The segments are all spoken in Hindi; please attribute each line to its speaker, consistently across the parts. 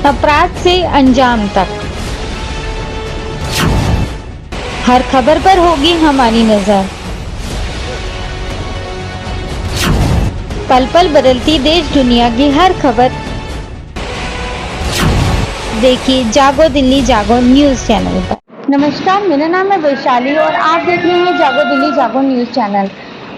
Speaker 1: अपराध से अंजाम तक, हर खबर पर होगी हमारी नजर। पल पल बदलती देश दुनिया की हर खबर देखिए जागो दिल्ली जागो न्यूज चैनल पर। नमस्कार, मेरा नाम है वैशाली और आप देख रहे हैं जागो दिल्ली जागो न्यूज चैनल।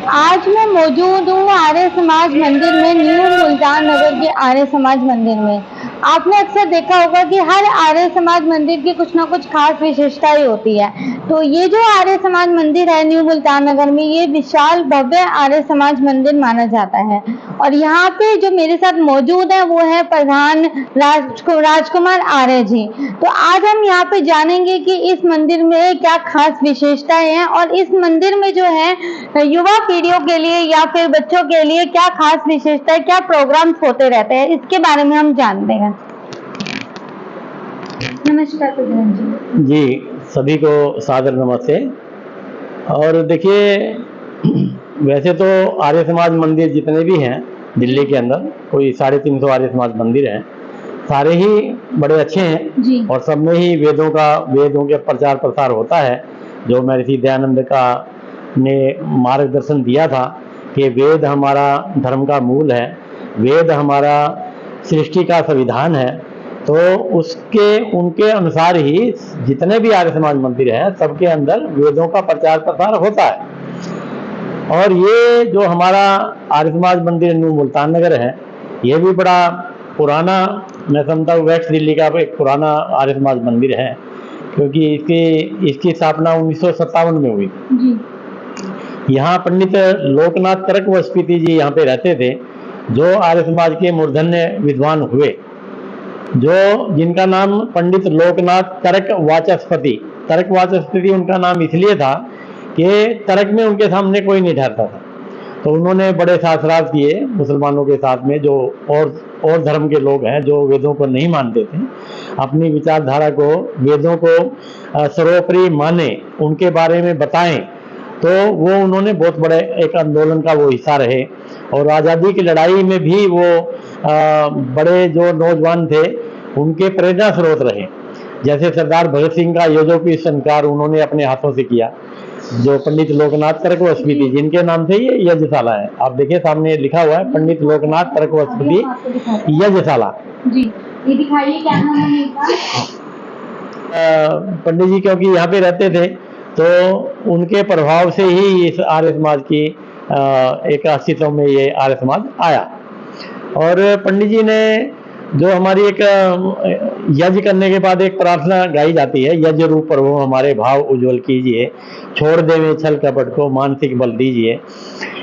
Speaker 1: आज मैं मौजूद हूँ आर्य समाज मंदिर में, न्यू मुल्तान नगर के आर्य समाज मंदिर में। आपने अक्सर देखा होगा कि हर आर्य समाज मंदिर की कुछ ना कुछ खास विशेषताएं होती है। तो ये जो आर्य समाज मंदिर है न्यू मुल्तान नगर में, ये विशाल भव्य आर्य समाज मंदिर माना जाता है। और यहाँ पे जो मेरे साथ मौजूद है वो है प्रधान राजकुमार आर्य जी। तो आज हम यहाँ पे जानेंगे कि इस मंदिर में क्या खास विशेषताएं हैं और इस मंदिर में जो है युवा पीढ़ियों के लिए या फिर बच्चों के लिए क्या खास विशेषताएं, क्या प्रोग्राम्स होते रहते हैं, इसके बारे में हम जानते हैं। नमस्कार प्रधान जी।
Speaker 2: सभी को सादर नमस्ते। और देखिए, वैसे तो आर्य समाज मंदिर जितने भी हैं दिल्ली के अंदर, कोई 350 आर्य समाज मंदिर हैं, सारे ही बड़े अच्छे हैं
Speaker 1: जी।
Speaker 2: और सब में ही वेदों के प्रचार प्रसार होता है। जो महर्षि दयानंद का ने मार्गदर्शन दिया था कि वेद हमारा धर्म का मूल है, वेद हमारा सृष्टि का संविधान है, तो उनके अनुसार ही जितने भी आर्य समाज मंदिर हैं सबके अंदर वेदों का प्रचार प्रसार होता है। और ये जो हमारा आर्य समाज मंदिर न्यू मुल्तान नगर है, ये भी बड़ा पुराना, मैं समझता हूँ वेस्ट दिल्ली का एक पुराना आर्य समाज मंदिर है, क्योंकि इसकी स्थापना 1957 में हुई। यहाँ पंडित लोकनाथ तरक वस्पति जी यहाँ पे रहते थे, जो आर्य समाज के मूर्धन्य विद्वान हुए, जिनका नाम पंडित लोकनाथ तर्क वाचस्पति उनका नाम इसलिए था कि तर्क में उनके सामने कोई नहीं ठहरता था। तो उन्होंने बड़े शास्त्रार्थ किए मुसलमानों के साथ में, जो और धर्म के लोग हैं जो वेदों को नहीं मानते थे, अपनी विचारधारा को, वेदों को सर्वोपरि माने, उनके बारे में बताएं। तो वो उन्होंने बहुत बड़े एक आंदोलन का वो हिस्सा रहे और आज़ादी की लड़ाई में भी वो बड़े जो नौजवान थे उनके प्रेरणा स्रोत रहे। जैसे सरदार भगत सिंह का योजोपी संस्कार उन्होंने अपने हाथों से किया, जो पंडित लोकनाथ तरक वस्पति जिनके नाम से ये यज्ञशाला है। आप देखिए सामने लिखा हुआ है पंडित लोकनाथ तरक वस्पति यज्ञशाला जी। ये दिखाइए क्या नाम है इनका। पंडित जी क्योंकि यहाँ पे रहते थे तो उनके प्रभाव से ही इस आर्य समाज की एक अस्तित्व में ये आर्य समाज आया। और पंडित जी ने जो हमारी एक यज्ञ करने के बाद एक प्रार्थना गाई जाती है, यज्ञ रूप प्रभु हमारे भाव उज्जवल कीजिए, छोड़ देवे छल कपट को मानसिक बल दीजिए।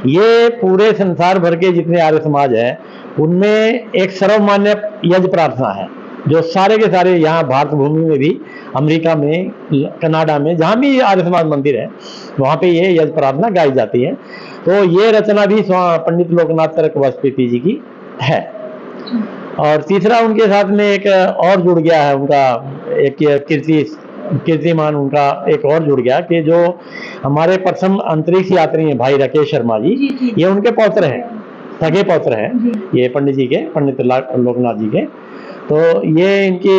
Speaker 2: ये पूरे संसार भर के जितने आर्य समाज है उनमें एक सर्वमान्य यज्ञ प्रार्थना है, जो सारे के सारे यहाँ भारत भूमि में भी, अमेरिका में, कनाडा में, जहाँ भी आर्य समाज मंदिर है वहाँ पे ये यज्ञ प्रार्थना गाई जाती है। तो ये रचना भी पंडित लोकनाथ तरक वस्पति जी की है। और तीसरा उनके साथ में एक और जुड़ गया है, उनका एक कीर्तिमान उनका एक और जुड़ गया कि जो हमारे प्रथम अंतरिक्ष यात्री हैं भाई राकेश शर्मा जी, ये उनके पौत्र हैं, सगे पौत्र हैं ये पंडित जी के, पंडित लोकनाथ जी के। तो ये इनकी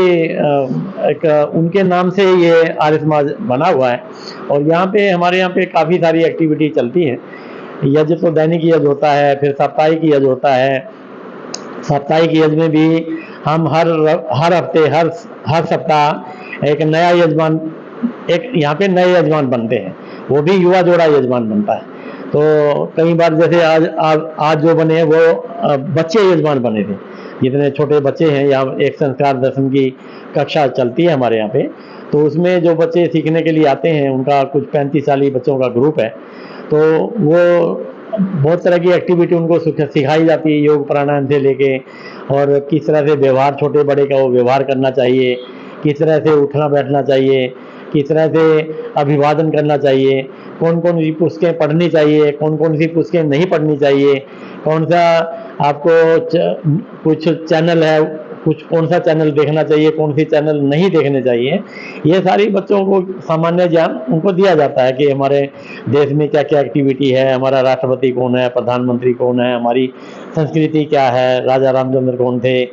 Speaker 2: उनके नाम से ये आर्य समाज बना हुआ है। और यहाँ पे हमारे यहाँ पे काफ़ी सारी एक्टिविटी चलती हैं। यज्ञ तो दैनिक यज्ञ होता है, फिर साप्ताहिक यज्ञ होता है। साप्ताहिक यज्ञ में भी हम हर हफ्ते हर सप्ताह एक नया यजमान, एक यहाँ पे नए यजमान बनते हैं, वो भी युवा जोड़ा यजमान बनता है। तो कई बार जैसे आज जो बने हैं वो बच्चे यजमान बने थे, जितने छोटे बच्चे हैं। यहाँ एक संस्कार दर्शन की कक्षा चलती है हमारे यहाँ पे, तो उसमें जो बच्चे सीखने के लिए आते हैं उनका कुछ 35-40 बच्चों का ग्रुप है। तो वो बहुत तरह की एक्टिविटी उनको सिखाई जाती है, योग प्राणायाम से लेके, और किस तरह से व्यवहार छोटे बड़े का वो व्यवहार करना चाहिए, किस तरह से उठना बैठना चाहिए, किस तरह से अभिवादन करना चाहिए, कौन कौन सी पुस्तकें पढ़नी चाहिए, कौन कौन सी पुस्तकें नहीं पढ़नी चाहिए, कौन सा आपको कुछ चैनल है, कौन सा चैनल देखना चाहिए, कौन सी चैनल नहीं देखने चाहिए। ये सारी बच्चों को सामान्य ज्ञान उनको दिया जाता है कि हमारे देश में क्या क्या एक्टिविटी है, हमारा राष्ट्रपति कौन है, प्रधानमंत्री कौन है, हमारी संस्कृति क्या है, राजा रामचंद्र कौन थे,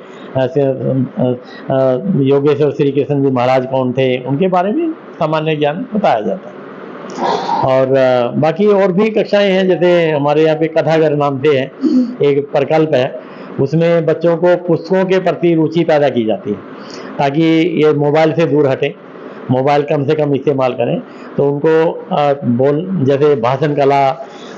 Speaker 2: योगेश्वर श्री कृष्ण जी महाराज कौन थे, उनके बारे में सामान्य ज्ञान बताया जाता है। और बाकी और भी कक्षाएं हैं, जैसे हमारे यहाँ पे कथाघर नाम से है एक प्रकल्प है, उसमें बच्चों को पुस्तकों के प्रति रुचि पैदा की जाती है ताकि ये मोबाइल से दूर हटें, मोबाइल कम से कम इस्तेमाल करें। तो उनको जैसे भाषण कला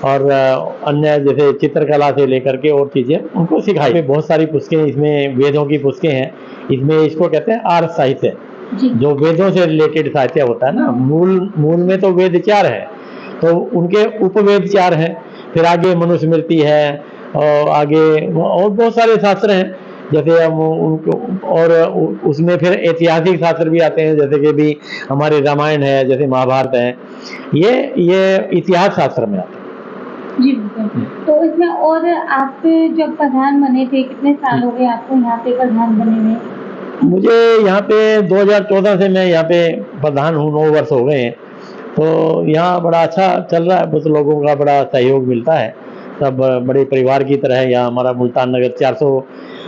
Speaker 2: और अन्य जैसे चित्रकला से लेकर के और चीज़ें उनको सिखाई। बहुत सारी पुस्तकें इसमें वेदों की पुस्तकें हैं, इसमें इसको कहते हैं आर्य साहित्य, जो वेदों से रिलेटेड साहित्य होता है ना। मूल में तो वेद 4 है, तो उनके उपवेद 4 हैं, फिर आगे मनुस्मृति है और आगे और बहुत सारे शास्त्र हैं, जैसे हम उनको और उसमें फिर ऐतिहासिक शास्त्र भी आते हैं, जैसे कि भी हमारे रामायण है, जैसे महाभारत है, ये इतिहास शास्त्र में आते हैं।
Speaker 1: जी बिल्कुल। तो इसमें और आप जब प्रधान बने थे, कितने साल हो गए आपको यहाँ पे प्रधान बने हुए?
Speaker 2: मुझे यहाँ पे 2014 से मैं यहाँ पे प्रधान हूँ, 9 वर्ष हो गए हैं। तो यहाँ बड़ा अच्छा चल रहा है, बहुत लोगों का बड़ा सहयोग मिलता है, सब बड़े परिवार की तरह है। यहाँ हमारा मुल्तान नगर 400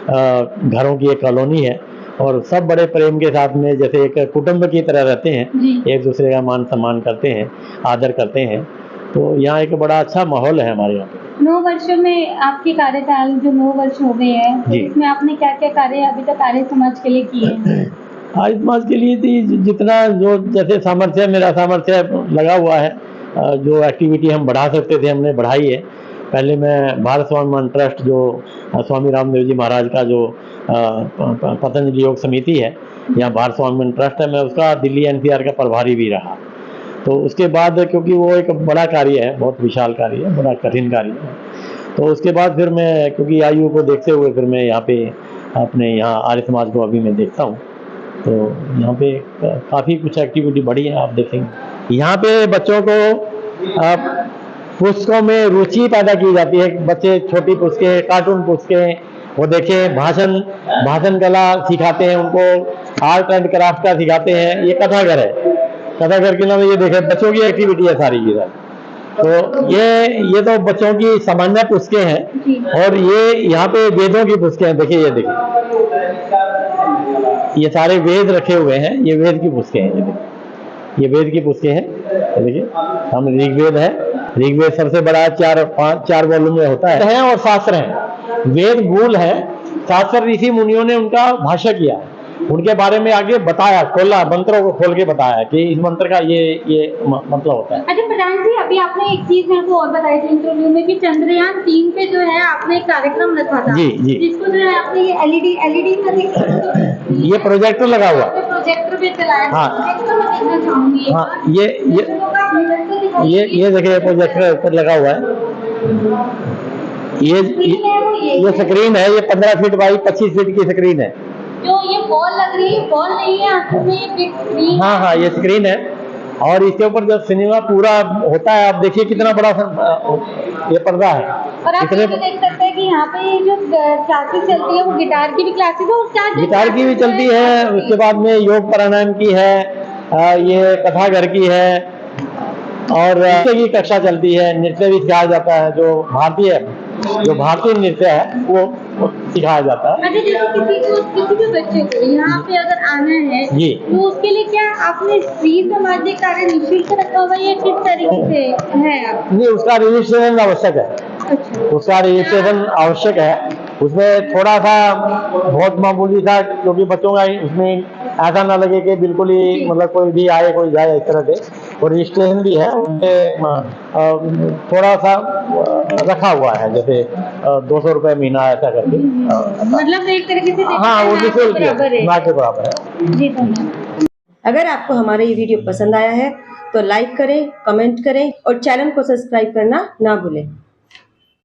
Speaker 2: घरों की एक कॉलोनी है और सब बड़े प्रेम के साथ में जैसे एक कुटुंब की तरह रहते हैं, एक दूसरे का मान सम्मान करते हैं, आदर करते हैं। तो यहाँ एक बड़ा अच्छा माहौल है हमारे यहाँ पे।
Speaker 1: 9 वर्षों में आपके कार्यकाल जो 9 वर्ष हो गए हैं, तो इसमें आपने क्या क्या कार्य अभी तक आर्य समाज के लिए किए हैं?
Speaker 2: आर्य समाज के लिए थी जितना जो जैसे सामर्थ्य, मेरा सामर्थ्य लगा हुआ है, जो एक्टिविटी हम बढ़ा सकते थे हमने बढ़ाई है। पहले मैं भारत स्वाभिमान ट्रस्ट, जो स्वामी रामदेव जी महाराज का जो पतंजलि योग समिति है, यहाँ भारत स्वाभिमान ट्रस्ट है, मैं उसका दिल्ली NCR का प्रभारी भी रहा। तो उसके बाद क्योंकि वो एक बड़ा कार्य है, बहुत विशाल कार्य है, बड़ा कठिन कार्य है, तो उसके बाद फिर मैं क्योंकि आयु को देखते हुए फिर मैं यहाँ पे अपने यहाँ आर्य समाज को अभी मैं देखता हूँ। तो यहाँ पे काफ़ी कुछ एक्टिविटी बढ़ी है, आप देखेंगे। यहाँ पे बच्चों को पुस्तकों में रुचि पैदा की जाती है। बच्चे छोटी पुस्तकें, कार्टून पुस्तकें वो देखें, भाषण कला सिखाते हैं उनको, आर्ट एंड क्राफ्ट का सिखाते हैं। ये कथाघर है, कथाघर के नाम ये देखें, बच्चों की एक्टिविटी है सारी की सारी। तो ये तो बच्चों की सामान्य पुस्तकें हैं और ये यहाँ पे वेदों की पुस्तकें हैं। देखिए, ये देखिए, ये सारे वेद रखे हुए हैं, ये वेद की पुस्तकें हैं। ये वेद की पुस्तकें हैं, देखिए हम ऋग्वेद है, ऋग्वेद सबसे बड़ा 4 वॉल्यूम में होता है और शास्त्र है। वेद मूल है, शास्त्र ऋषि मुनियों ने उनका भाष्य किया है, उनके बारे में आगे बताया, खोला, मंत्रों को खोल के बताया कि इस मंत्र का ये मतलब होता है।
Speaker 1: अच्छा प्रधान जी, अभी आपने एक चीज मेरे को और बताई थी इंटरव्यू में कि चंद्रयान 3 पे जो है आपने एक कार्यक्रम रखा था,
Speaker 2: जी जी,
Speaker 1: जिसको जो है आपने ये एलईडी
Speaker 2: ये प्रोजेक्टर लगा हुआ,
Speaker 1: प्रोजेक्टर पे चलाया।
Speaker 2: हाँ,
Speaker 1: प्रोजेक्टर में देखना चाहूंगी।
Speaker 2: हाँ, ये देखिए प्रोजेक्टर पर लगा हुआ है। ये स्क्रीन है, ये 15 फीट बाई 25 फीट की स्क्रीन है।
Speaker 1: जो ये बॉल लग रही है, बॉल नहीं है आंखों में, ये बिग स्क्रीन।
Speaker 2: हाँ, ये स्क्रीन है और इसके ऊपर जब सिनेमा पूरा होता है, आप देखिए कितना बड़ा ये पर्दा है।
Speaker 1: और आप ये भी देख सकते हैं कि यहाँ पे जो क्लासेस चलती है वो गिटार की भी क्लासेस है और क्या
Speaker 2: गिटार की भी चलती है, उसके बाद में योग प्राणायाम की है, ये कथाघर की है और नृत्य की कक्षा चलती है, नृत्य भी सिखाया जाता है। जो भारतीय नृत्य है वो सिखाया जाता है।
Speaker 1: अच्छा, जैसे किसी भी बच्चे को यहाँ पे अगर आना है
Speaker 2: जी,
Speaker 1: तो उसके लिए क्या आपने फ्री सामाजिक कार्य निःशुल्क रखा हुआ है या किस तरीके से है? नहीं,
Speaker 2: उसका रजिस्ट्रेशन आवश्यक है। अच्छा, उसका रजिस्ट्रेशन आवश्यक है। उसमें थोड़ा सा बहुत मामूली सा, क्योंकि बच्चों का उसमें ऐसा ना लगे कि बिल्कुल ही मतलब कोई भी आए कोई जाए इस तरह से, और रजिस्ट्रेशन भी है उसमें थोड़ा सा रखा हुआ है, जैसे 200 रुपये महीना ऐसा करके,
Speaker 1: मतलब एक तरीके से
Speaker 2: हाँ वो निःशुल्क ना के बराबर है।
Speaker 1: जी धन्यवाद।
Speaker 3: अगर आपको हमारा ये वीडियो पसंद आया है तो लाइक करें, कमेंट करें और चैनल को सब्सक्राइब करना ना भूलें।